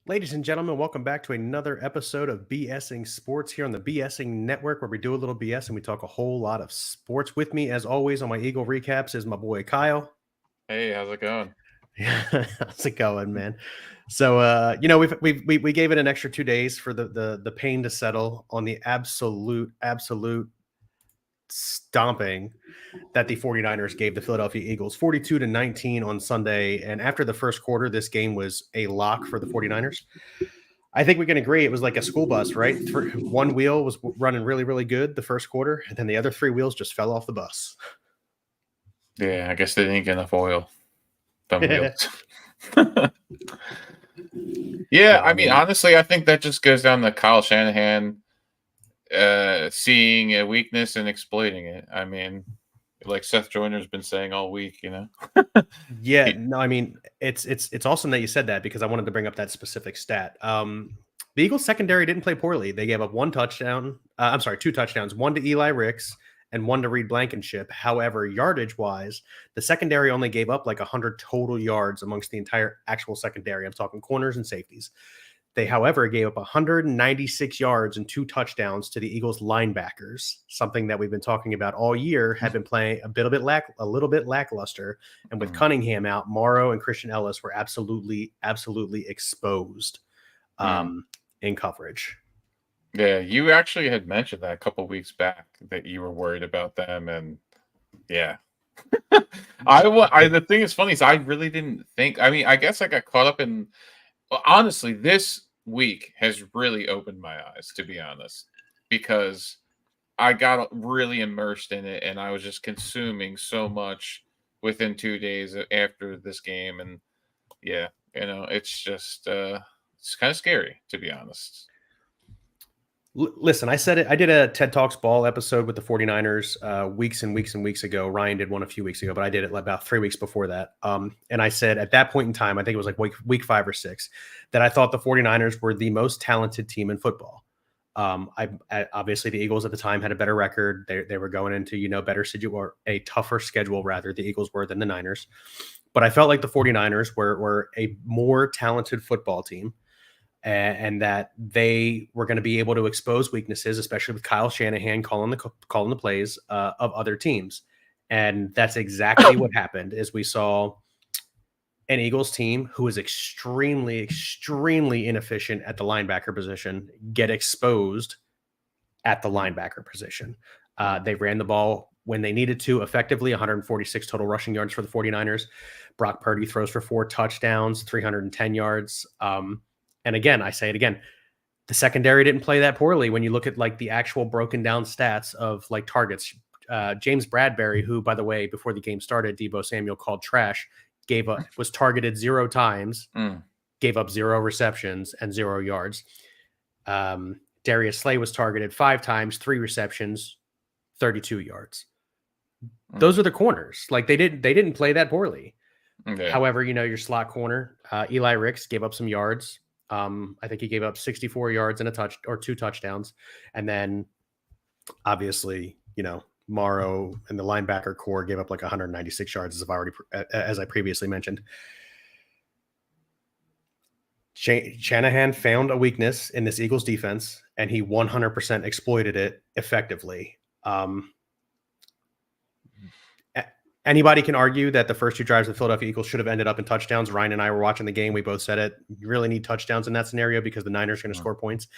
Ladies and gentlemen, welcome back to another episode of BSing Sports here on the BSing Network, where we do a little BS and we talk a whole lot of sports. With me, as always, on my Eagle recaps is my boy Kyle. Hey, how's it going? How's it going, man? So, we gave it an extra 2 days for the pain to settle on the absolute stomping that the 49ers gave the Philadelphia Eagles, 42-19 on Sunday. And after the first quarter, this game was a lock for the 49ers. I think we can agree it was like a school bus, right? One wheel was running really, really good the first quarter, and then the other three wheels just fell off the bus. Yeah, I guess they didn't get enough oil. Dumb wheels. Yeah, I mean, honestly, I think that just goes down to Kyle Shanahan seeing a weakness and exploiting it. I mean, like Seth Joyner's been saying all week, Yeah, no, I mean, it's awesome that you said that because I wanted to bring up that specific stat. The Eagles secondary didn't play poorly. They gave up two touchdowns, one to Eli Ricks and one to Reed Blankenship. However, yardage wise, the secondary only gave up like 100 total yards amongst the entire actual secondary. I'm talking corners and safeties. They, however, gave up 196 yards and two touchdowns to the Eagles linebackers, something that we've been talking about all year, had been playing a little bit lackluster. And with Cunningham out, Morrow and Christian Ellis were absolutely exposed in coverage. Yeah, you actually had mentioned that a couple weeks back that you were worried about them, and yeah. The thing is funny is I really didn't think. I mean, I guess I got caught up in. Honestly, this week has really opened my eyes, to be honest, because I got really immersed in it and I was just consuming so much within 2 days after this game. And yeah, it's just, it's kind of scary, to be honest. Listen, I said it. I did a TED Talks Ball episode with the 49ers weeks and weeks and weeks ago. Ryan did one a few weeks ago, but I did it about 3 weeks before that. And I said at that point in time, I think it was like week 5 or 6, that I thought the 49ers were the most talented team in football. Obviously, the Eagles at the time had a better record. They were going into, better schedule, or a tougher schedule, rather, the Eagles were, than the Niners. But I felt like the 49ers were a more talented football team, and that they were going to be able to expose weaknesses, especially with Kyle Shanahan calling the plays of other teams. And that's exactly what happened. Is we saw an Eagles team who was extremely, extremely inefficient at the linebacker position get exposed at the linebacker position. They ran the ball when they needed to effectively, 146 total rushing yards for the 49ers. Brock Purdy throws for 4 touchdowns, 310 yards. And again, I say it again, the secondary didn't play that poorly when you look at like the actual broken down stats of like targets. James Bradbury, who, by the way, before the game started, Deebo Samuel called trash, was targeted 0 times, gave up 0 receptions and 0 yards. Darius Slay was targeted 5 times, 3 receptions, 32 yards. Those are the corners. Like they didn't play that poorly. Okay. However, your slot corner, Eli Ricks, gave up some yards. I think he gave up 64 yards and 2 touchdowns. And then obviously, Morrow and the linebacker core gave up like 196 yards, as I previously mentioned. Shanahan found a weakness in this Eagles defense, and he 100% exploited it effectively. Anybody can argue that the first 2 drives of the Philadelphia Eagles should have ended up in touchdowns. Ryan and I were watching the game. We both said it. You really need touchdowns in that scenario because the Niners are going to score points.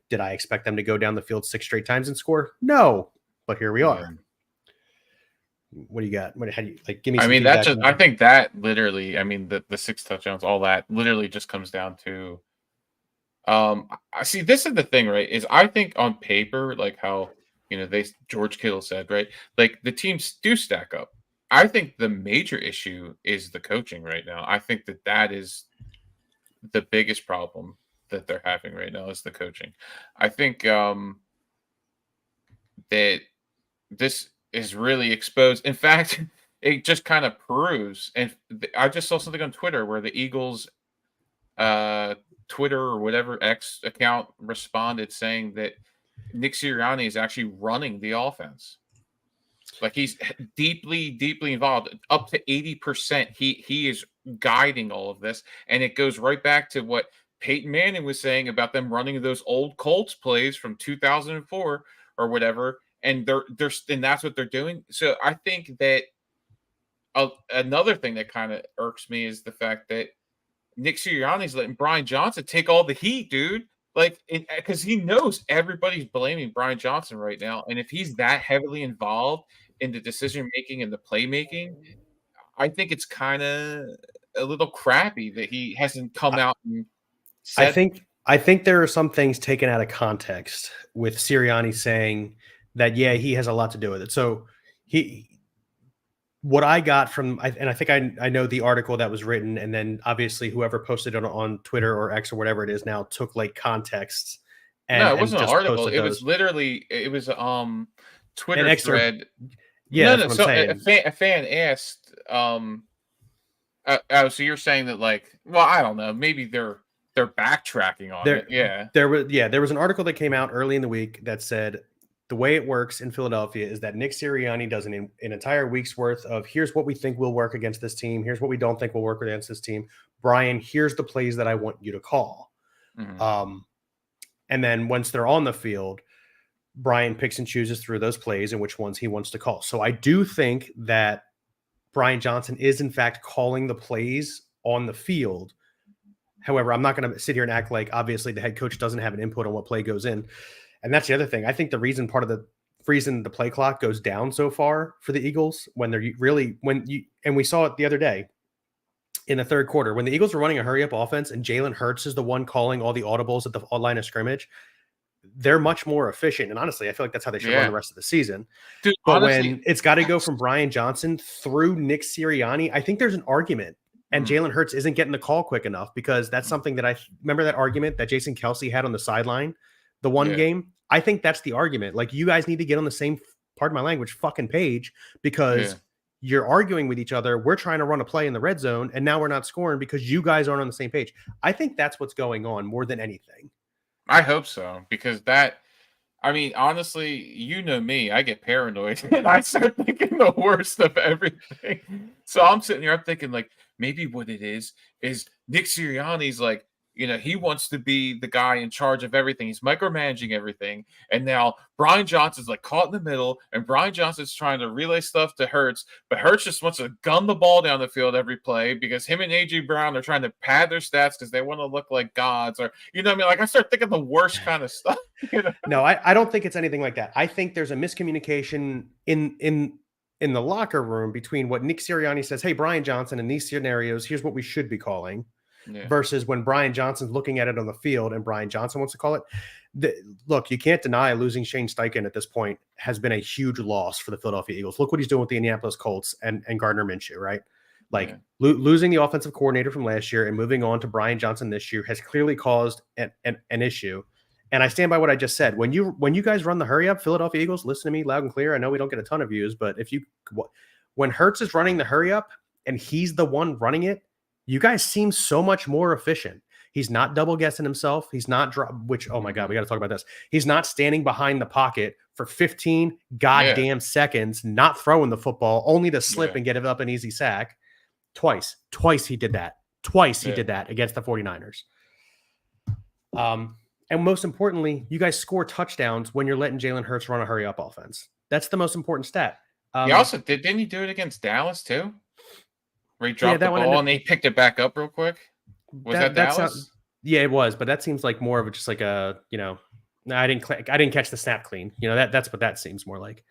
Did I expect them to go down the field 6 straight times and score? No, but here we are. What do you got? How do you give me? I mean, I think that literally, I mean, the 6 touchdowns, all that literally just comes down to. I see. This is the thing, right? Is I think on paper, like how George Kittle said, right? Like the teams do stack up. I think the major issue is the coaching right now. I think that is the biggest problem that they're having right now is the coaching. I think that this is really exposed. In fact, it just kind of proves. And I just saw something on Twitter where the Eagles Twitter or whatever X account responded saying that Nick Sirianni is actually running the offense. Like he's deeply, deeply involved. Up to 80%, he is guiding all of this, and it goes right back to what Peyton Manning was saying about them running those old Colts plays from 2004 or whatever, and and that's what they're doing. So I think that another thing that kind of irks me is the fact that Nick Sirianni's letting Brian Johnson take all the heat, dude. Like, because he knows everybody's blaming Brian Johnson right now, and if he's that heavily involved in the decision making and the playmaking, I think it's kind of a little crappy that he hasn't come I, out and I said, think I think there are some things taken out of context with Sirianni saying that he has a lot to do with it. So he what I got from and I think I know the article that was written, and then obviously whoever posted it on Twitter or X or whatever it is now took like contexts no, it and wasn't an just article. posted It was those literally it was an Twitter excerpt. thread. Yeah, No, that's no. what I'm So saying. a fan asked, oh, so you're saying that, like, well, I don't know, maybe they're backtracking on There it. Yeah. there was an article that came out early in the week that said the way it works in Philadelphia is that Nick Sirianni does an entire week's worth of here's what we think will work against this team, here's what we don't think will work against this team. Brian, here's the plays that I want you to call. Mhm. Um, and then once they're on the field, Brian picks and chooses through those plays and which ones he wants to call. So I do think that Brian Johnson is in fact calling the plays on the field. However, I'm not going to sit here and act like obviously the head coach doesn't have an input on what play goes in. And that's the other thing. I think the reason the play clock goes down so far for the Eagles when they're really and we saw it the other day in the third quarter when the Eagles were running a hurry up offense and Jalen Hurts is the one calling all the audibles at the line of scrimmage. They're much more efficient. And honestly, I feel like that's how they should run the Yeah. rest of the season. Dude, But honestly, when it's got to go from Brian Johnson through Nick Sirianni, I think there's an argument. And mm, Jalen Hurts isn't getting the call quick enough because that's mm, something that I remember that argument that Jason Kelsey had on the sideline, the one yeah, game. I think that's the argument. Like, you guys need to get on the same, pardon my language, fucking page yeah. because you're arguing with each other. We're trying to run a play in the red zone and now we're not scoring because you guys aren't on the same page. I think that's what's going on more than anything. I hope so, because that I mean, honestly, you know me, I get paranoid and I start thinking the worst of everything. So I'm sitting here, I'm thinking, like, maybe what it is Nick Sirianni's like, he wants to be the guy in charge of everything. He's micromanaging everything. And now Brian Johnson's like caught in the middle, and Brian Johnson's trying to relay stuff to Hurts, but Hurts just wants to gun the ball down the field every play because him and AJ Brown are trying to pad their stats because they want to look like gods, or what I mean? Like, I start thinking the worst kind of stuff. No, I don't think it's anything like that. I think there's a miscommunication in the locker room between what Nick Sirianni says, hey, Brian Johnson, in these scenarios, here's what we should be calling, Yeah. versus when Brian Johnson's looking at it on the field and Brian Johnson wants to call it. Look, you can't deny losing Shane Steichen at this point has been a huge loss for the Philadelphia Eagles. Look what he's doing with the Indianapolis Colts and Gardner Minshew, right? Like, Yeah. losing the offensive coordinator from last year and moving on to Brian Johnson this year has clearly caused an issue. And I stand by what I just said. When you guys run the hurry up, Philadelphia Eagles, listen to me loud and clear. I know we don't get a ton of views, but when Hurts is running the hurry up and he's the one running it, you guys seem so much more efficient. He's not double guessing himself. He's not oh my God, we got to talk about this. He's not standing behind the pocket for 15 Yeah. goddamn seconds, not throwing the football, only to slip Yeah. and get it up an easy sack. Twice he did that. Twice he Yeah. did that against the 49ers. And most importantly, you guys score touchdowns when you're letting Jalen Hurts run a hurry up offense. That's the most important stat. He also didn't he do it against Dallas too? Where he dropped the that one ball and they picked it back up real quick? Was that Dallas? Yeah, it was, but that seems like more of just like a, no, I didn't catch the snap clean. That's what that seems more like.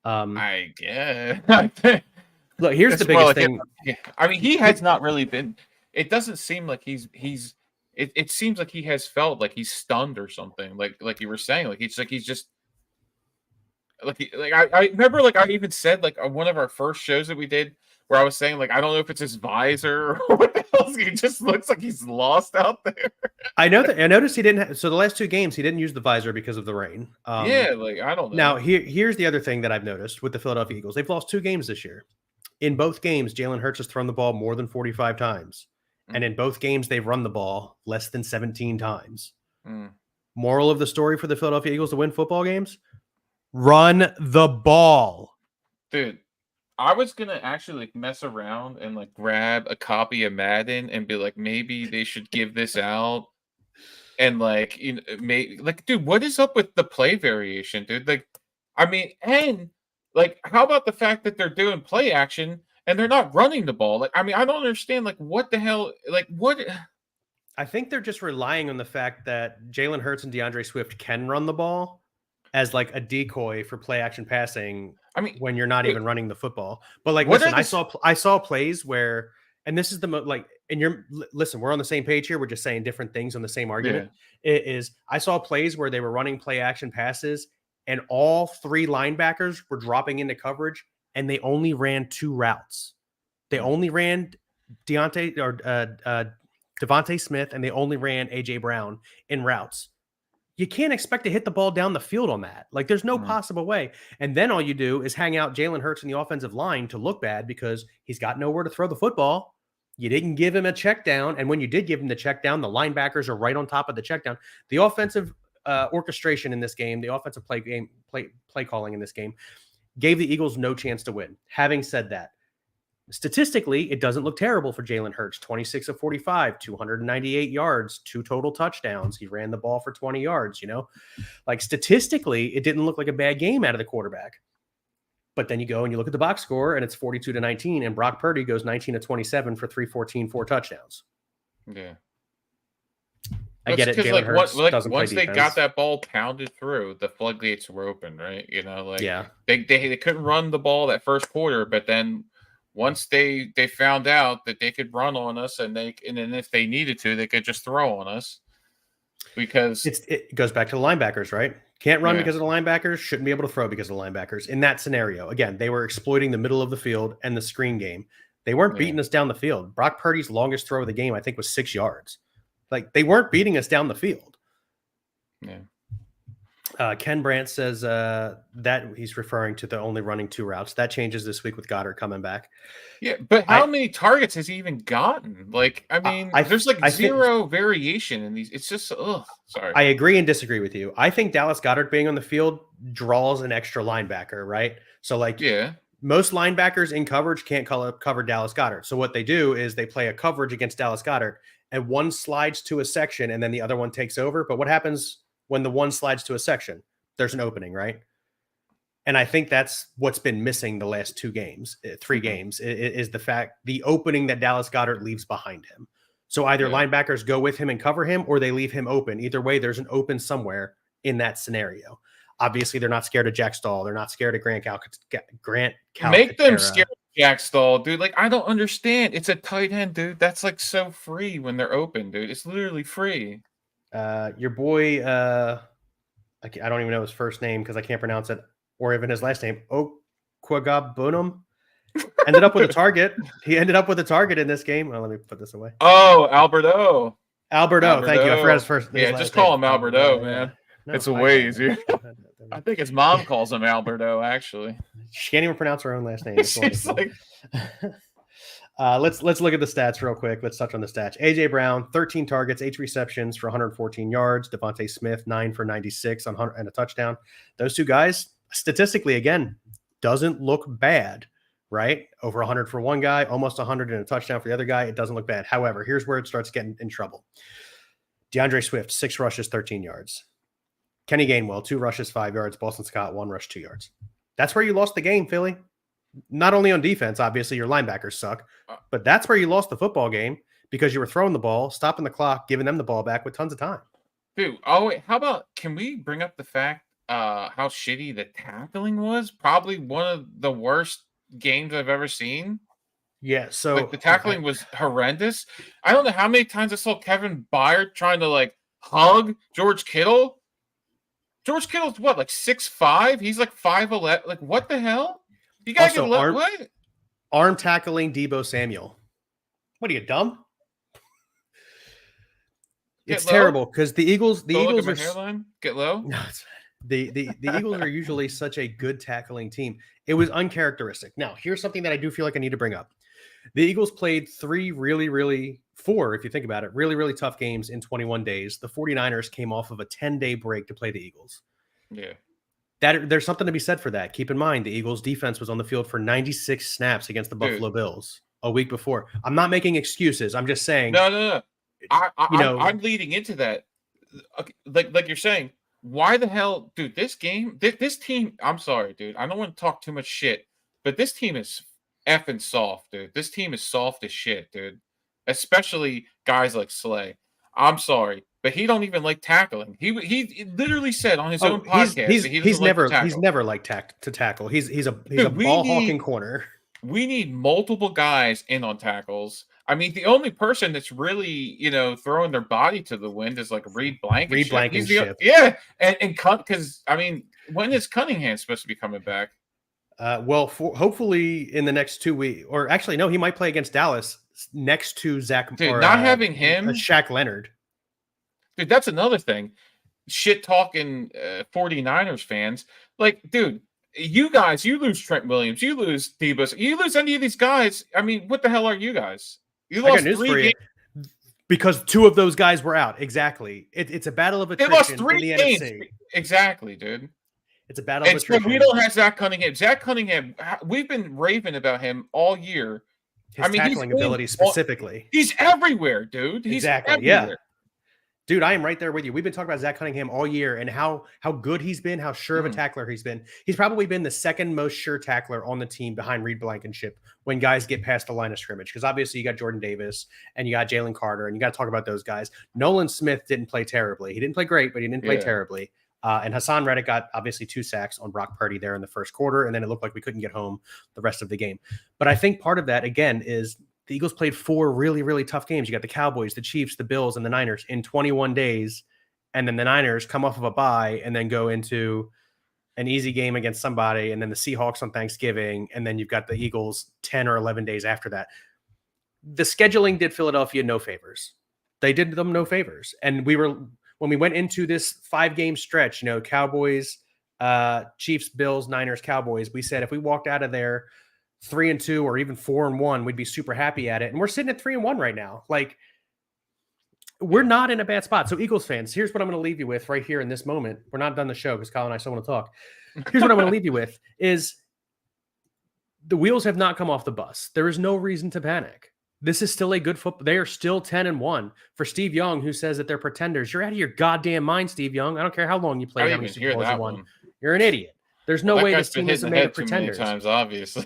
I guess. Look, here's It's the more biggest like thing. I mean, he has not really been. It doesn't seem like it seems like he has felt like he's stunned or something. Like you were saying, like he's just I remember, like, I even said, like, on one of our first shows that we did where I was saying, like, I don't know if it's his visor or what the hell. He just looks like he's lost out there. I noticed he didn't. So the last two games he didn't use the visor because of the rain. Yeah, like, I don't know. Now here's the other thing that I've noticed with the Philadelphia Eagles. They've lost 2 games this year. In both games, Jalen Hurts has thrown the ball more than 45 times. And in both games, they've run the ball less than 17 times. Mm. Moral of the story for the Philadelphia Eagles to win football games: run the ball. Dude, I was gonna actually, like, mess around and, like, grab a copy of Madden and be like, maybe they should give this out And like, dude, what is up with the play variation, dude? Like, I mean, and like, how about the fact that they're doing play action and they're not running the ball? Like, I mean, I don't understand. Like, what the hell? Like, what? I think they're just relying on the fact that Jalen Hurts and DeAndre Swift can run the ball as like a decoy for play action passing I mean, when you're not dude, even running the football. But like, what are listen, I this? saw plays where, and this is like, and listen, we're on the same page here. We're just saying different things on the same argument. Yeah, It is I saw plays where they were running play action passes, and all three linebackers were dropping into coverage, and they only ran two routes. They mm, only ran Devontae Smith, and they only ran AJ Brown in routes. You can't expect to hit the ball down the field on that. Like, there's no mm, possible way. And then all you do is hang out Jalen Hurts in the offensive line to look bad because he's got nowhere to throw the football. You didn't give him a check down. And when you did give him the check down, the linebackers are right on top of the check down. The offensive orchestration in this game, the offensive play calling in this game gave the Eagles no chance to win. Having said that, statistically, it doesn't look terrible for Jalen Hurts. 26 of 45, 298 yards, 2 total touchdowns. He ran the ball for 20 yards, Like, statistically, it didn't look like a bad game out of the quarterback. But then you go and you look at the box score, and it's 42-19, and Brock Purdy goes 19 of 27 for 314, 4 touchdowns. yeah. I get it. Jalen Hurts doesn't play once they defense. got that ball pounded through, the floodgates were open, right? Like, Yeah. they couldn't run the ball that first quarter, but then once they found out that they could run on us, and then if they needed to, they could just throw on us. Because it goes back to the linebackers, right? Can't run Yeah. because of the linebackers, shouldn't be able to throw because of the linebackers. In that scenario, again, they were exploiting the middle of the field and the screen game. They weren't Yeah. beating us down the field. Brock Purdy's longest throw of the game, I think, was 6 yards. Like, they weren't beating us down the field. Yeah. Ken Brandt says that he's referring to the only running 2 routes. That changes this week with Goddard coming back. Yeah, but how many targets has he even gotten? Like, I mean, there's like zero variation in these. It's just, sorry. I agree and disagree with you. I think Dallas Goedert being on the field draws an extra linebacker, right? So, like, Yeah. most linebackers in coverage can't cover Dallas Goedert. So what they do is they play a coverage against Dallas Goedert, and one slides to a section, and then the other one takes over. But what happens when the one slides to a section? There's an opening, right? And I think that's what's been missing the last 3 games, is the fact, the opening that Dallas Goedert leaves behind him. So either linebackers go with him and cover him, or they leave him open. Either way, there's an open somewhere in that scenario. Obviously, they're not scared of Jack Stahl. They're not scared of Grant Calcaterra. Make them scared of Jack Stahl, dude. Like, I don't understand. It's a tight end, dude. That's like so free when they're open, dude. It's literally free. Your boy, I don't even know his first name because I can't pronounce it, or even his last name, Okwagabunum, ended up with a target. He ended up with a target in this game. Well, let me put this away. Oh, Alberto. Thank you. I forgot his first name. Yeah, just call him Alberto, man. No, it's way easier. I think his mom calls him Alberto, actually. She can't even pronounce her own last name. She's like... let's look at the stats real quick. Let's touch on the stats. AJ Brown, 13 targets, 8 receptions for 114 yards. Devontae Smith, 9 for 96 and a touchdown. Those two guys, statistically, again, doesn't look bad, right? Over 100 for one guy, almost 100 and a touchdown for the other guy. It doesn't look bad. However, here's where it starts getting in trouble. DeAndre Swift, 6 rushes, 13 yards. Kenny Gainwell, 2 rushes, 5 yards. Boston Scott, 1 rush, 2 yards. That's where you lost the game, Philly. Not only on defense, obviously your linebackers suck, but that's where you lost the football game because you were throwing the ball, stopping the clock, giving them the ball back with tons of time. Dude, wait, how about, can we bring up the fact how shitty the tackling was? Probably one of the worst games I've ever seen. Yeah, so like, the tackling was horrendous. I don't know how many times I saw Kevin Byard trying to like hug George Kittle. George Kittle's what, like 6'5"? He's like 5'11". Like, what the hell? You gotta also, what? Arm tackling Deebo Samuel. What are you, dumb? It's terrible because the Eagles are hairline. Get low. No, the Eagles are usually such a good tackling team. It was uncharacteristic. Now, here's something that I do feel like I need to bring up. The Eagles played 4, if you think about it, really, really tough games in 21 days. The 49ers came off of a 10-day break to play the Eagles. Yeah. There's something to be said for that. Keep in mind, the Eagles defense was on the field for 96 snaps against the Buffalo Bills a week before. I'm not making excuses. I'm just saying. No. I'm leading into that. Okay, like you're saying, why the hell, dude? This game, this team. I'm sorry, dude. I don't want to talk too much shit, but this team is effing soft, dude. This team is soft as shit, dude. Especially guys like Slay. I'm sorry, but he don't even like tackling. He literally said on his Oh, own podcast that he doesn't like to he's tackle. never like to tackle. He's a Dude, ball hawking corner. we need multiple guys in on tackles. I mean, the only person that's really, throwing their body to the wind is like Reed Reed Blankenship. He's the Blankenship. yeah, and cut because I mean, when is Cunningham supposed to be coming back? Well, hopefully in the next 2 weeks, or actually, no, he might play against Dallas next to Zach Dude, or not having him, Shaq Leonard. dude, that's another thing. Shit talking 49ers fans. Like, dude, you guys, you lose Trent Williams, you lose Debo, you lose any of these guys. I mean, what the hell are you guys? You I got lost news for 3 you. games. Because 2 of those guys were out. Exactly. It's a battle of They lost attrition in 3 the games. NFC. Exactly, dude. It's a battle of And so attrition. we don't have Zach Cunningham. Zach Cunningham, we've been raving about him all year. His tackling ability specifically. He's everywhere, dude. He's exactly. everywhere. Yeah. Dude, I am right there with you. We've been talking about Zach Cunningham all year and how good he's been, how sure of a tackler he's been. He's probably been the second most sure tackler on the team behind Reed Blankenship when guys get past the line of scrimmage. Because obviously you got Jordan Davis and you got Jalen Carter, and you got to talk about those guys. Nolan Smith didn't play terribly. He didn't play great, but he didn't play terribly. And Hassan Reddick got obviously 2 sacks on Brock Purdy there in the first quarter, and then it looked like we couldn't get home the rest of the game. But I think part of that, again, is the Eagles played 4 really, really tough games. You got the Cowboys, the Chiefs, the Bills, and the Niners in 21 days. And then the Niners come off of a bye and then go into an easy game against somebody, and then the Seahawks on Thanksgiving, and then you've got the Eagles 10 or 11 days after that. The scheduling did Philadelphia no favors. They did them no favors. And when we went into this 5-game stretch, Cowboys, Chiefs, Bills, Niners, Cowboys, we said if we walked out of there 3-2 or even 4-1, we'd be super happy at it. And we're sitting at 3-1 right now. Like, we're not in a bad spot. So Eagles fans, here's what I'm going to leave you with right here in this moment. We're not done the show because Kyle and I still want to talk. Here's what I'm going to leave you with is the wheels have not come off the bus. There is no reason to panic. This is still a good football. They are still 10-1. For Steve Young, who says that they're pretenders, you're out of your goddamn mind, Steve Young. I don't care how long you played, how many Super Bowls you won. You're an idiot. There's no way this team is made of pretenders. Times, obviously.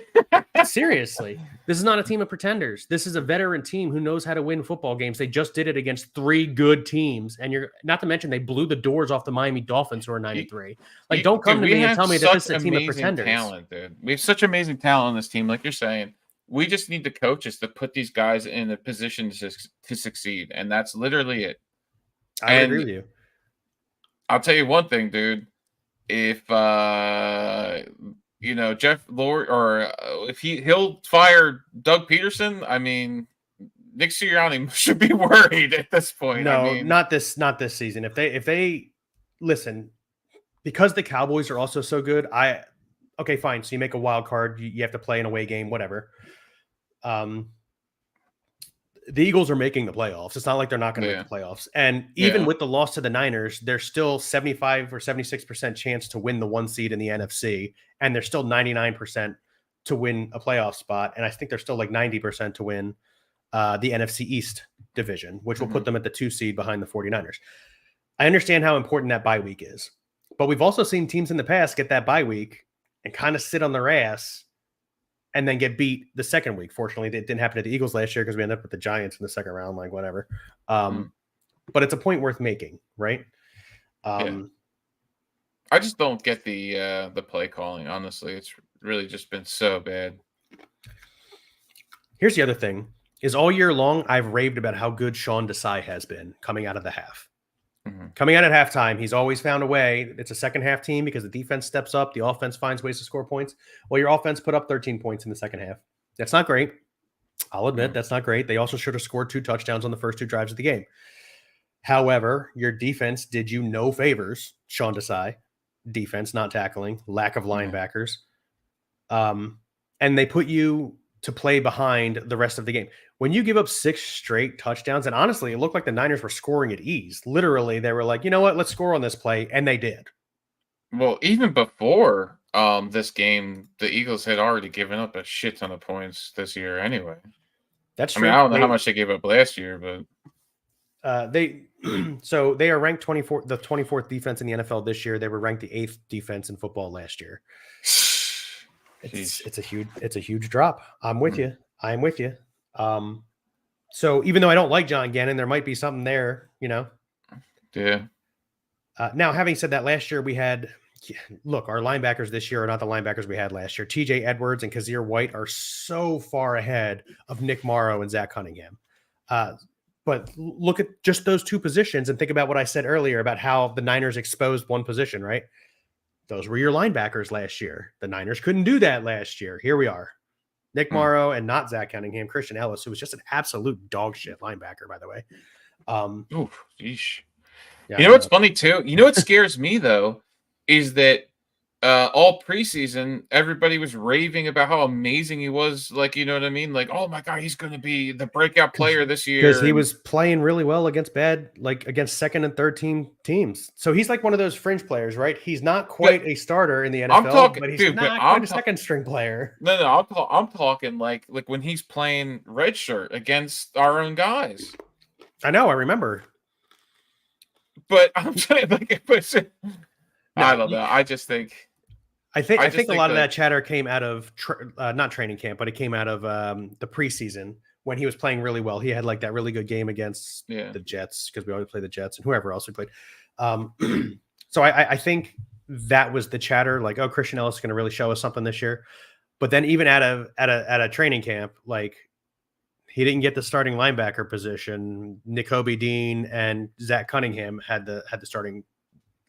Seriously, this is not a team of pretenders. This is a veteran team who knows how to win football games. They just did it against 3 good teams, and you're not to mention they blew the doors off the Miami Dolphins, who are 93. Don't come to me and tell me that this is a team of pretenders. Talent, dude. We have such amazing talent on this team, like you're saying. We just need the coaches to put these guys in a position to succeed, and that's literally it. I agree with you. I'll tell you one thing, dude. If Jeff Lord, or if he'll fire Doug Peterson, I mean, Nick Sirianni should be worried at this point. No, not this season. If they listen, because the Cowboys are also so good, okay, fine. So you make a wild card, you have to play an away game, whatever. The Eagles are making the playoffs. It's not like they're not going to make the playoffs. And even with the loss to the Niners, there's still 75 or 76% chance to win the 1 seed in the NFC. And there's still 99% to win a playoff spot. And I think they're still like 90% to win the NFC East division, which will put them at the 2 seed behind the 49ers. I understand how important that bye week is. But we've also seen teams in the past get that bye week and kind of sit on their ass and then get beat the second week. Fortunately, it didn't happen to the Eagles last year because we ended up with the Giants in the second round, like whatever. But it's a point worth making, right? I just don't get the play calling, honestly. It's really just been so bad. Here's the other thing, is all year long, I've raved about how good Sean Desai has been coming out of the half. Coming out at halftime, he's always found a way. It's a second half team because the defense steps up. The offense finds ways to score points. Well, your offense put up 13 points in the second half. That's not great. I'll admit that's not great. They also should have scored 2 touchdowns on the first 2 drives of the game. However, your defense did you no favors, Sean Desai. Defense, not tackling, lack of linebackers. And they put you to play behind the rest of the game. When you give up 6 straight touchdowns, and honestly, it looked like the Niners were scoring at ease. Literally, they were like, you know what, let's score on this play, and they did. Well, even before this game, the Eagles had already given up a shit ton of points this year anyway. That's true. I mean, I don't know how much they gave up last year, but They so they are ranked 24th, the 24th defense in the NFL this year. They were ranked the 8th defense in football last year. It's a huge drop. I'm with you. I'm with you. So even though I don't like John Gannon, there might be something there, you know. Yeah. Now, having said that, last year we had look, our linebackers this year are not the linebackers we had last year. TJ Edwards and Kazir White are so far ahead of Nick Morrow and Zach Cunningham. But look at just those two positions and think about what I said earlier about how the Niners exposed one position, right? Those were your linebackers last year. The Niners couldn't do that last year. Here we are. Nick Morrow and not Zach Cunningham, Christian Ellis, who was just an absolute dog shit linebacker, by the way. Oof, yeesh. Yeah, you know what's funny too? You know what scares me though is that all preseason everybody was raving about how amazing he was. Like, you know what I mean? Like, oh my god, he's going to be the breakout player this year because he was playing really well against against second and third teams. So he's like one of those fringe players, right? He's not quite a starter in the NFL, but he's not quite a second string player. No, I'm talking like when he's playing red shirt against our own guys. I know, I remember. But I'm saying, like, I don't know. I just think. I think a lot of that chatter came out of not training camp, but it came out of the preseason when he was playing really well. He had like that really good game against the Jets because we always play the Jets and whoever else we played. So I think that was the chatter, like, oh, Christian Ellis is going to really show us something this year. But then even at a training camp, like, he didn't get the starting linebacker position. Nakobe Dean and Zach Cunningham had the starting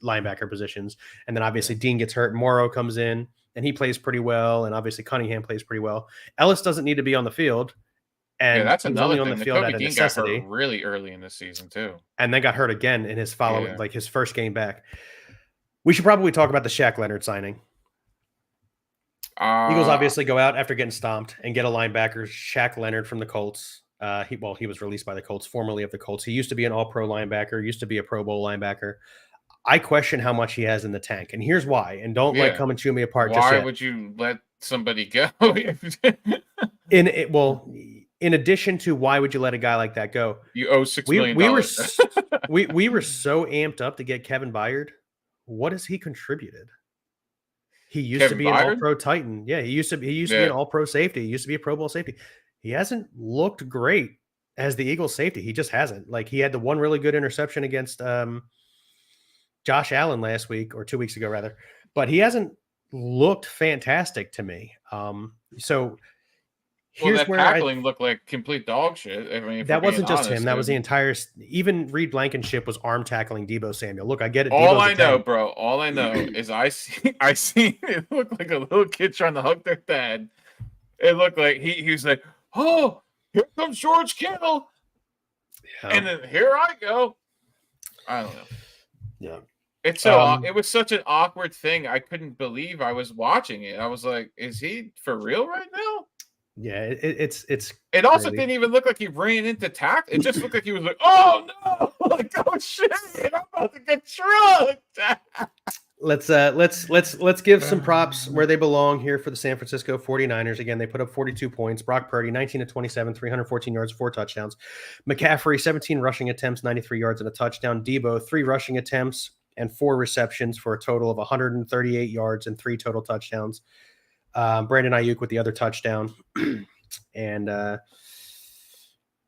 linebacker positions. And then obviously Dean gets hurt. Morrow comes in and he plays pretty well. And obviously Cunningham plays pretty well. Ellis doesn't need to be on the field. And that's another thing. On the field Nakobe Dean got hurt really early in the season too. And then got hurt again in his like his first game back. We should probably talk about the Shaq Leonard signing. Eagles obviously go out after getting stomped and get a linebacker, Shaq Leonard from the Colts. He was released by the Colts, formerly of the Colts. He used to be an all-pro linebacker, used to be a Pro Bowl linebacker. I question how much he has in the tank, and here's why. And don't come and chew me apart. Why would you let somebody go? In addition to why would you let a guy like that go? You owe $6 million. We were so amped up to get Kevin Byard. What has he contributed? He used to be an all-pro Titan. Yeah, he used to be an all-pro safety. He used to be a Pro Bowl safety. He hasn't looked great as the Eagles safety. He just hasn't. Like, he had the one really good interception against Josh Allen last week, or 2 weeks ago, rather. But he hasn't looked fantastic to me. So here's that tackling looked like complete dog shit. I mean, that wasn't just him. That was the entire. Even Reed Blankenship was arm tackling Deebo Samuel. Look, I get it. All I know is I see it looked like a little kid trying to hug their dad. It looked like he was like, oh, here comes George Kittle, and then here I go. I don't know. Yeah. It's so it was such an awkward thing. I couldn't believe I was watching it. I was like, is he for real right now? Yeah, it's it also didn't even look like he ran into tackle. It just looked like he was like, oh no, like, oh shit, I'm about to get trucked. Let's give some props where they belong here for the San Francisco 49ers. Again, they put up 42 points. Brock Purdy, 19 to 27, 314 yards, 4 touchdowns. McCaffrey, 17 rushing attempts, 93 yards and a touchdown. Debo, 3 rushing attempts and 4 receptions for a total of 138 yards and 3 total touchdowns. Brandon Ayuk with the other touchdown. And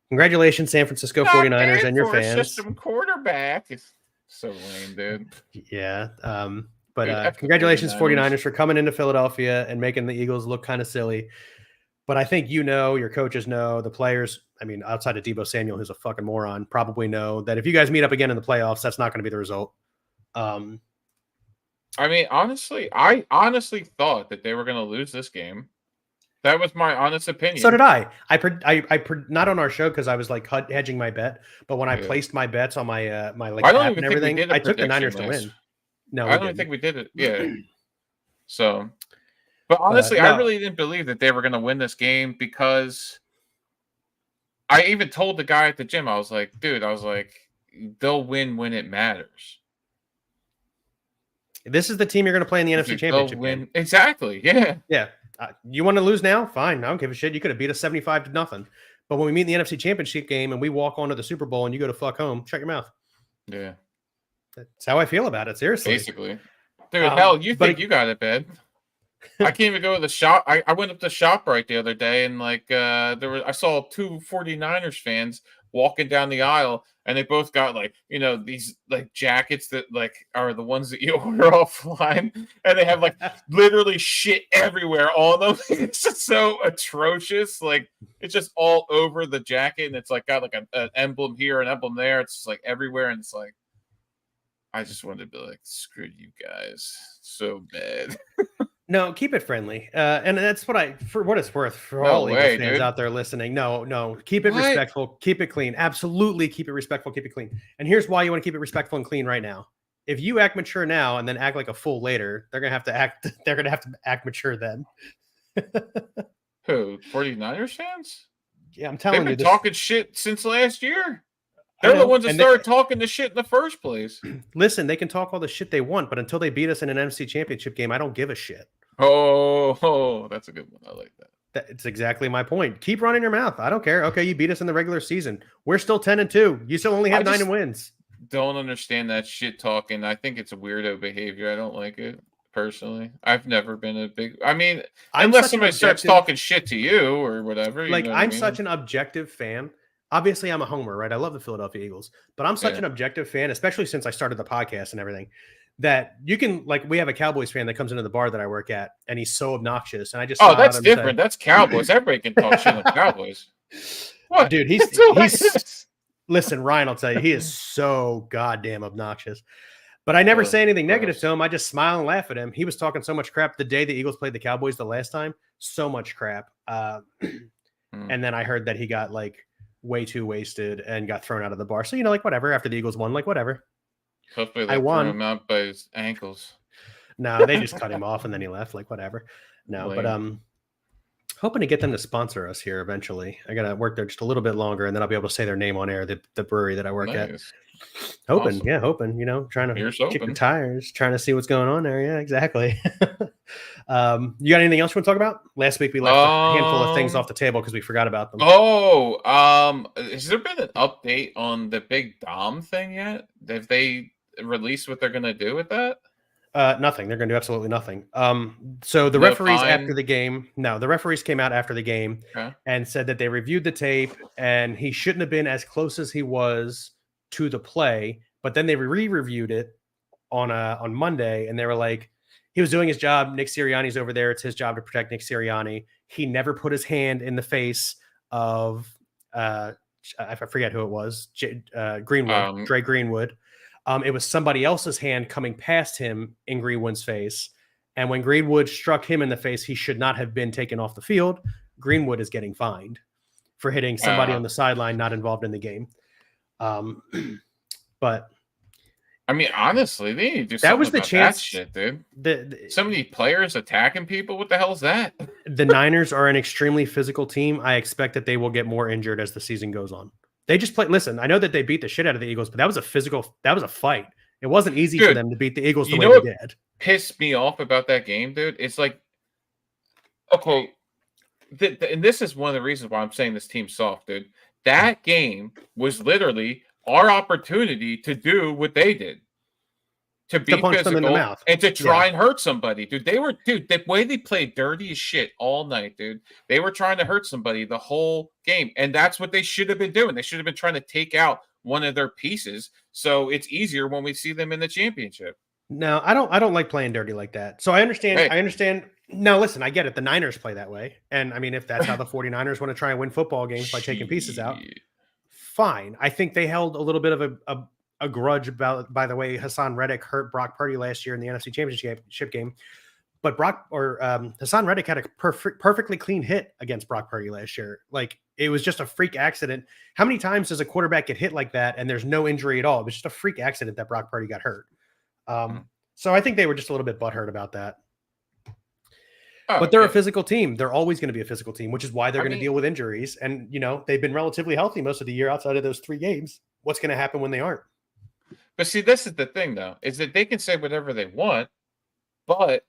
congratulations, San Francisco 49ers and your fans. System quarterback is so lame, dude. Yeah. But congratulations, 49ers, for coming into Philadelphia and making the Eagles look kind of silly. But I think your coaches know, the players, I mean, outside of Deebo Samuel, who's a fucking moron, probably know that if you guys meet up again in the playoffs, that's not going to be the result. I mean, honestly, I honestly thought that they were going to lose this game. That was my honest opinion. So did I. I not on our show because I was like hedging my bet, but when I placed my bets on my my like app and everything, I took the Niners to win. No, I don't even think we did it. Yeah. So, but honestly, I really didn't believe that they were going to win this game because I even told the guy at the gym, I was like, dude, they'll win when it matters. This is the team you're going to play in the NFC Championship game. Exactly. Yeah. Yeah. You want to lose now? Fine. I don't give a shit. You could have beat us 75-0. But when we meet in the NFC Championship game and we walk onto the Super Bowl and you go to fuck home, shut your mouth. Yeah. That's how I feel about it. Seriously. Basically. Dude, hell, you think you got it bad. I can't even go to the shop. I went up to ShopRite the other day and like I saw two 49ers fans walking down the aisle and they both got like, these like jackets that like are the ones that you order offline and they have like literally shit everywhere on them. It's just so atrocious. Like it's just all over the jacket and it's like got like an emblem here, an emblem there. It's just like everywhere and it's like I just wanted to be like, screw you guys. So bad. No, keep it friendly. And that's for what it's worth, for all Eagles fans out there listening. No, keep it respectful, keep it clean. Absolutely keep it respectful, keep it clean. And here's why you want to keep it respectful and clean right now. If you act mature now and then act like a fool later, they're gonna have to act mature then. Who? 49ers fans? Yeah, I'm telling you. They've been talking shit since last year. They're the ones that started talking the shit in the first place. Listen, they can talk all the shit they want, but until they beat us in an NFC Championship game, I don't give a shit. Oh, that's a good one. I like that. That's exactly my point. Keep running your mouth. I don't care. Okay, you beat us in the regular season. We're still 10-2. You still only have 9 wins. Don't understand that shit talking. I think it's a weirdo behavior. I don't like it personally. I've never been a big. I mean, unless somebody starts talking shit to you or whatever. Like I'm such an objective fan. Obviously, I'm a homer, right? I love the Philadelphia Eagles, but I'm such an objective fan, especially since I started the podcast and everything, that you can, like, we have a Cowboys fan that comes into the bar that I work at, and he's so obnoxious. And I just, that's different. That's Cowboys. Everybody can talk shit on Cowboys. What? Dude, he's listen, Ryan, I'll tell you, he is so goddamn obnoxious. But I never say anything negative to him. I just smile and laugh at him. He was talking so much crap the day the Eagles played the Cowboys the last time. So much crap. And then I heard that he got, like, way too wasted and got thrown out of the bar. So, like, whatever. After the Eagles won, like, whatever. Hopefully they threw him out by his ankles. No, they just cut him off and then he left, like, whatever. No, but hoping to get them to sponsor us here eventually. I gotta work there just a little bit longer and then I'll be able to say their name on air, the brewery that I work at. Hoping, awesome. Trying to kick the tires, trying to see what's going on there. Yeah, exactly. You got anything else you want to talk about? Last week we left a handful of things off the table because we forgot about them. Has there been an update on the big Dom thing yet? Have they released what they're gonna do with that? Nothing. They're gonna do absolutely nothing. So the referees after the game, the referees came out after the game and said that they reviewed the tape and he shouldn't have been as close as he was to the play, but then they re-reviewed it on Monday and they were like, he was doing his job. Nick Sirianni's over there. It's his job to protect Nick Sirianni. He never put his hand in the face of I forget who it was, Greenwood, Dre Greenwood. It was somebody else's hand coming past him in Greenwood's face. And when Greenwood struck him in the face, he should not have been taken off the field. Greenwood is getting fined for hitting somebody on the sideline not involved in the game. But I mean, honestly, they need to do something that was the about chance. That shit, dude. So many players attacking people. What the hell is that? The Niners are an extremely physical team. I expect that they will get more injured as the season goes on. They just play. Listen, I know that they beat the shit out of the Eagles, but that was a fight. It wasn't easy for them to beat the Eagles the way they did. Pissed me off about that game, dude. It's like, okay, and this is one of the reasons why I'm saying this team's soft, dude. That game was literally our opportunity to do what they did. To be physical and to try and hurt somebody, dude. The way they played dirty as shit all night, dude. They were trying to hurt somebody the whole game, and that's what they should have been doing. They should have been trying to take out one of their pieces, so it's easier when we see them in the championship. No, I don't like playing dirty like that. So I understand. Hey. I understand. No, listen, I get it. The Niners play that way, and I mean, if that's how the 49ers want to try and win football games by taking pieces out, fine. I think they held a little bit of a grudge by the way Hassan Reddick hurt Brock Purdy last year in the NFC Championship game. But Hassan Reddick had a perfectly clean hit against Brock Purdy last year. Like, it was just a freak accident. How many times does a quarterback get hit like that and there's no injury at all? It was just a freak accident that Brock Purdy got hurt. So I think they were just a little bit butthurt about that. But they're a physical team. They're always going to be a physical team, which is why they're going to deal with injuries. And, they've been relatively healthy most of the year outside of those 3 games. What's going to happen when they aren't? But see, this is the thing, though, is that they can say whatever they want, but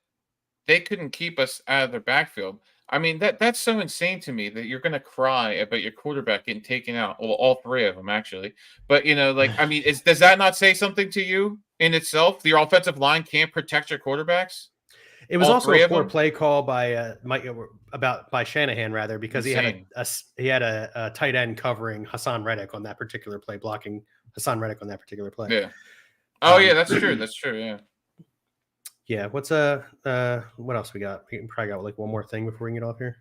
they couldn't keep us out of their backfield. I mean, that's so insane to me that you're gonna cry about your quarterback getting taken out. Well, all three of them actually. But like, I mean, does that not say something to you in itself? Your offensive line can't protect your quarterbacks, It was all also a three of poor them. play call by Mike by Shanahan rather because Insane. he had a tight end covering Hassan Reddick on that particular play, blocking Hassan Reddick on that particular play. Yeah. Oh Um, yeah, that's true. That's true. Yeah. yeah. What else we got? We probably got like one more thing before we can get off here.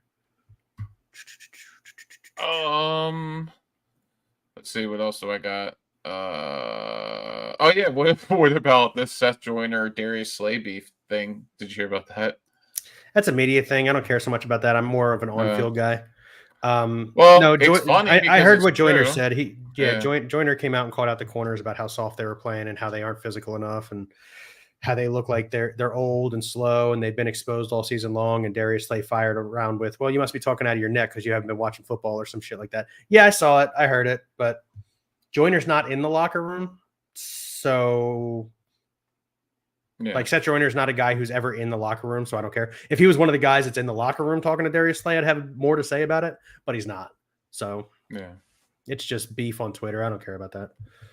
Let's see. What else do I got? Oh yeah. What about this Seth Joyner Darius Slay beef thing? Did you hear about that? That's a media thing. I don't care so much about that. I'm more of an on-field guy. Well, No, it's funny I because heard it's what Joyner true. said. Yeah. Joyner came out and called out the corners about how soft they were playing and how they aren't physical enough and how they look like they're old and slow and they've been exposed all season long. And Darius Slay fired around with, well, you must be talking out of your neck because you haven't been watching football or some shit like that. Yeah, I saw it. I heard it. But Joyner's not in the locker room. So like Seth Joyner's not a guy who's ever in the locker room, so I don't care. If he was one of the guys that's in the locker room talking to Darius Slay, I'd have more to say about it, but he's not. So yeah, it's just beef on Twitter. I don't care about that.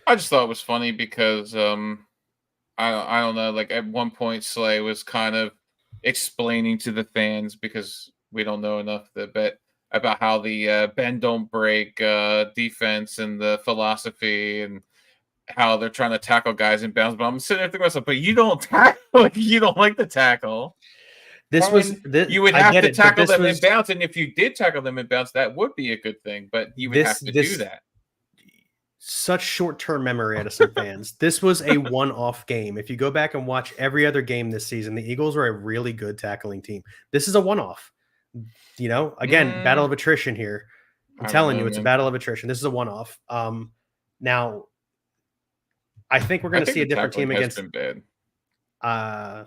I just thought it was funny because I don't know. Like at one point, Slay was kind of explaining to the fans because we don't know enough about how the bend don't break defense and the philosophy and how they're trying to tackle guys in bounds. But I'm sitting there thinking to myself, but you don't tackle. Like, you don't like the tackle. You would have to tackle them in bounds, and if you did tackle them in bounds, that would be a good thing. But you would have to do that. Such short-term memory out of some fans. This was a one-off game. If you go back and watch every other game this season, the Eagles are a really good tackling team. This is a one-off. Again, battle of attrition here. I'm telling you, it's a battle of attrition. This is a one-off. Now, I think we're going to see a different team against. Been bad.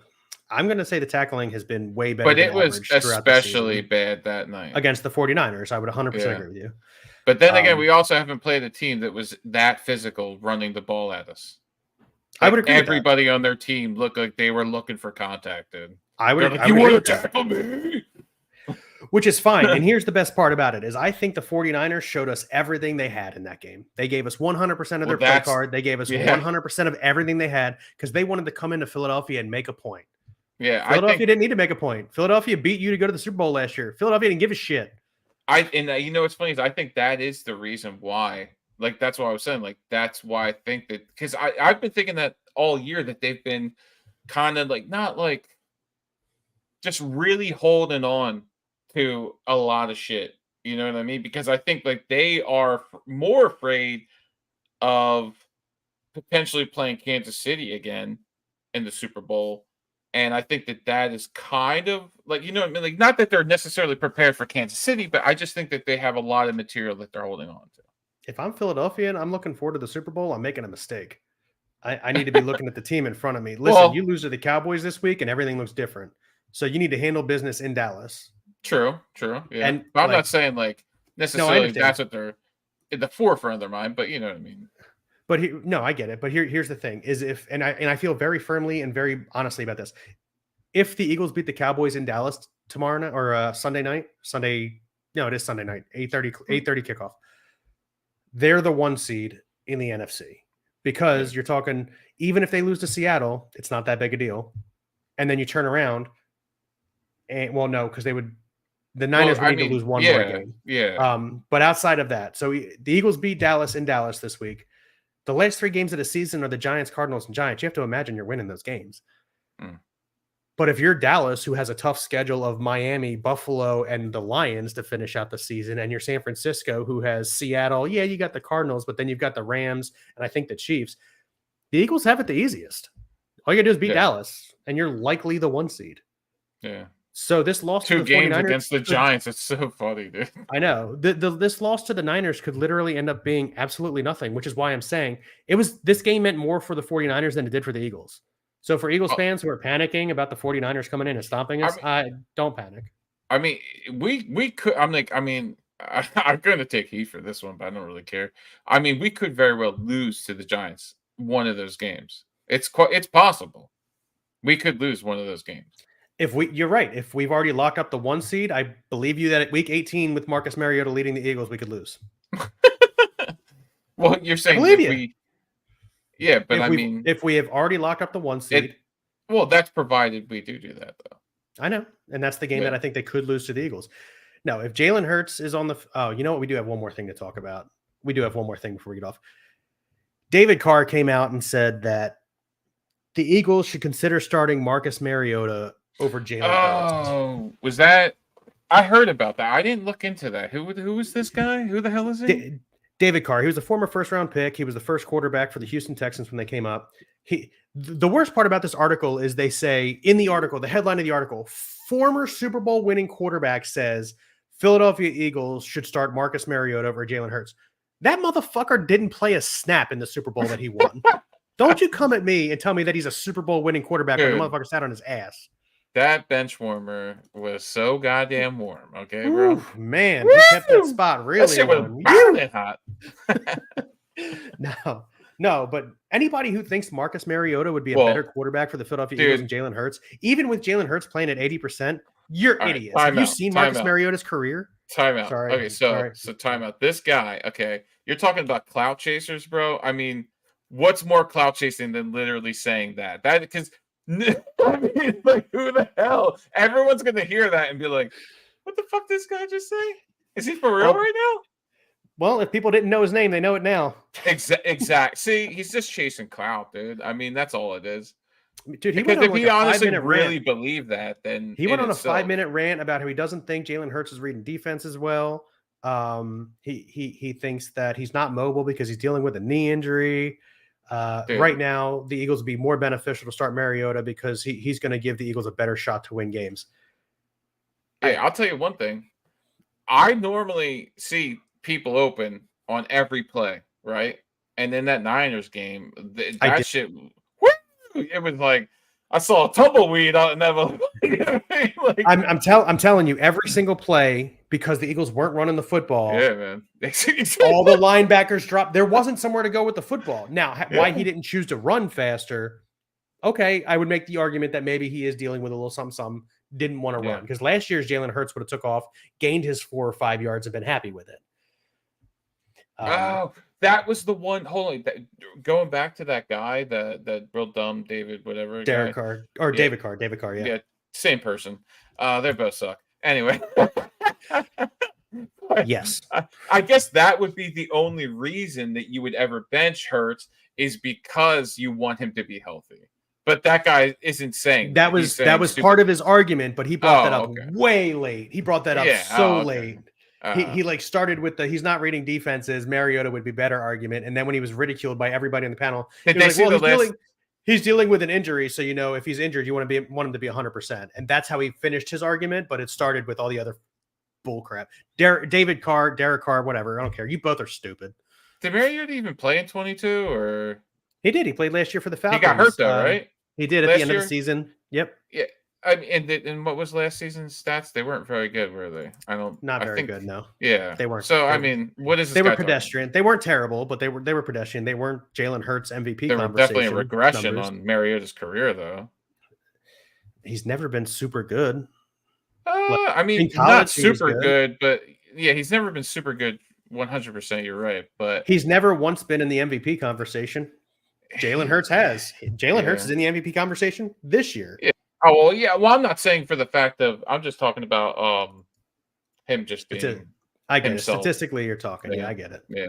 I'm going to say the tackling has been way better. But it was especially bad that night against the 49ers. I would 100% agree with you. But then again, we also haven't played a team that was that physical running the ball at us. Like I would agree. Everybody on their team looked like they were looking for contact, dude. I would. Like, you want to tackle me? Which is fine. And here's the best part about it is I think the 49ers showed us everything they had in that game. They gave us 100% of their play card. They gave us 100% of everything they had because they wanted to come into Philadelphia and make a point. Yeah, Philadelphia didn't need to make a point. Philadelphia beat you to go to the Super Bowl last year. Philadelphia didn't give a shit. You know what's funny is I think that is the reason why. Like that's what I was saying. Like that's why I think that because I've been thinking that all year that they've been kind of like not like just really holding on to a lot of shit. You know what I mean? Because I think like they are more afraid of potentially playing Kansas City again in the Super Bowl. And I think that is kind of like, you know what I mean? Like, not that they're necessarily prepared for Kansas City, but I just think that they have a lot of material that they're holding on to. If I'm Philadelphia and I'm looking forward to the Super Bowl, I'm making a mistake. I need to be looking at the team in front of me. Listen, you lose to the Cowboys this week and everything looks different. So you need to handle business in Dallas. True. Yeah. And I'm not saying like necessarily that's what they're in the forefront of their mind, but you know what I mean. But I get it. But here's the thing: is I feel very firmly and very honestly about this. If the Eagles beat the Cowboys in Dallas tomorrow night or Sunday night, no, it is Sunday night, 8:30 kickoff. They're the 1 seed in the NFC because you're talking. Even if they lose to Seattle, it's not that big a deal. And then you turn around, and no, because the Niners would need to lose one more game. Yeah. But outside of that, so the Eagles beat Dallas in Dallas this week. The last 3 games of the season are the Giants, Cardinals, and Giants. You have to imagine you're winning those games. But if you're Dallas, who has a tough schedule of Miami, Buffalo, and the Lions to finish out the season, and you're San Francisco, who has Seattle, you got the Cardinals, but then you've got the Rams, and I think the Chiefs. The Eagles have it the easiest. All you got to do is beat Dallas, and you're likely the 1 seed. Yeah. So this loss to the 49ers 2 games against the Giants, it's so funny, dude. I know. This loss to the Niners could literally end up being absolutely nothing, which is why I'm saying this game meant more for the 49ers than it did for the Eagles. So for Eagles fans who are panicking about the 49ers coming in and stomping us, I don't panic. I mean, we could I'm going to take heat for this one, but I don't really care. I mean, we could very well lose to the Giants one of those games. It's possible. We could lose one of those games. You're right. If we've already locked up the 1 seed, I believe you that at week 18 with Marcus Mariota leading the Eagles, we could lose. Well, you're I saying believe if you. we, yeah, but I mean, If we have already locked up the 1 seed, well, that's provided we do that though. I know, and that's the game Yeah. that I think they could lose to the Eagles. No, if Jalen Hurts is on the you know what? We do have one more thing to talk about. We do have one more thing before we get off. David Carr came out and said that the Eagles should consider starting Marcus Mariota over Jalen Hurts. Oh, was that? I heard about that. I didn't look into that. Who was this guy? Who the hell is he? David Carr. He was a former first-round pick. He was the first quarterback for the Houston Texans when they came up. The worst part about this article is they say in the article, the headline of the article, former Super Bowl winning quarterback says Philadelphia Eagles should start Marcus Mariota over Jalen Hurts. That motherfucker didn't play a snap in the Super Bowl that he won. Don't you come at me and tell me that he's a Super Bowl winning quarterback when the motherfucker sat on his ass. That bench warmer was so goddamn warm. Okay, bro. Ooh, man, he kept that spot really warm. Was hot. No, but anybody who thinks Marcus Mariota would be a better quarterback for the Philadelphia Eagles than Jalen Hurts, even with Jalen Hurts playing at 80%, you're idiots. Have you seen Marcus Mariota's career? Time out. Sorry. Okay, so time out. This guy, okay, you're talking about clout chasers, bro. I mean, what's more clout chasing than literally saying that? That because I mean, like, who the hell? Everyone's gonna hear that and be like, "What the fuck did this guy just say? Is he for real right now?" Well, if people didn't know his name, they know it now. Exact. See, he's just chasing clout, dude. I mean, that's all it is. Dude, because if he honestly really believed that, then he went on a 5-minute rant about how he doesn't think Jalen Hurts is reading defense as well. He thinks that he's not mobile because he's dealing with a knee injury. Right now, the Eagles would be more beneficial to start Mariota because he's going to give the Eagles a better shot to win games. Hey, I'll tell you one thing. I normally see people open on every play, right? And then that Niners game, that shit, it was like I saw a tumbleweed out in that. Like, I'm telling you, every single play, because the Eagles weren't running the football. Yeah, man. All the linebackers dropped. There wasn't somewhere to go with the football. Now, why he didn't choose to run faster? Okay, I would make the argument that maybe he is dealing with a little something. Didn't want to run because last year's Jalen Hurts would have took off, gained his 4 or 5 yards, and been happy with it. That was the one. Hold on, going back to that guy, the real dumb David, whatever. David Carr. Yeah, same person. They both suck. Anyway, yes. I guess that would be the only reason that you would ever bench Hurts is because you want him to be healthy. But that guy isn't saying that was part of his argument, but he brought that up way late. He brought that up late. He like started with he's not reading defenses. Mariota would be better argument, and then when he was ridiculed by everybody on the panel, he's dealing with an injury. So if he's injured, you want him to be 100%, and that's how he finished his argument. But it started with all the other bull crap. Derek Carr, whatever. I don't care. You both are stupid. Did Mariota even play in 22 or? He did. He played last year for the Falcons. He got hurt though, right? He did at the end of the season. Yep. Yeah. I mean, and what was last season's stats? They weren't very good, were they? Not very good. No. Yeah, they weren't. So I mean, what is? They were pedestrian. They weren't terrible, but they were pedestrian. They weren't Jalen Hurts MVP. There were definitely a regression on Mariota's career, though. He's never been super good. I mean, not super good, but yeah, he's never been super good. 100%, you're right, but he's never once been in the MVP conversation. Jalen Hurts has. Jalen Hurts is in the MVP conversation this year. Yeah. Oh, well, yeah. Well, I'm not saying for the fact of I'm just talking about him just being I get himself. It. Statistically, you're talking. Yeah, I get it. Yeah.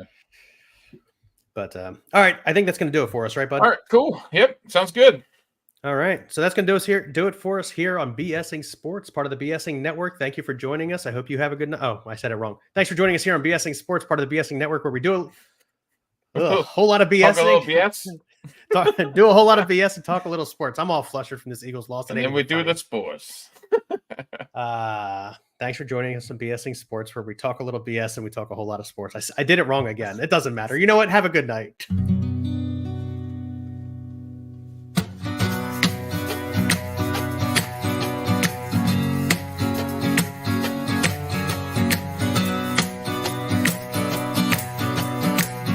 But all right, I think that's going to do it for us, right, bud? All right, cool. Yep, sounds good. All right, so that's going to do it for us here on BSing Sports, part of the BSing Network. Thank you for joining us. I hope you have a good night. Oh, I said it wrong. Thanks for joining us here on BSing Sports, part of the BSing Network, where we do a whole lot of BSing. Talk a little BS. Do a whole lot of BS and talk a little sports. I'm all flustered from this Eagles loss. And then we do the sports. Thanks for joining us on BSing Sports, where we talk a little BS and we talk a whole lot of sports. I did it wrong again. It doesn't matter. You know what? Have a good night.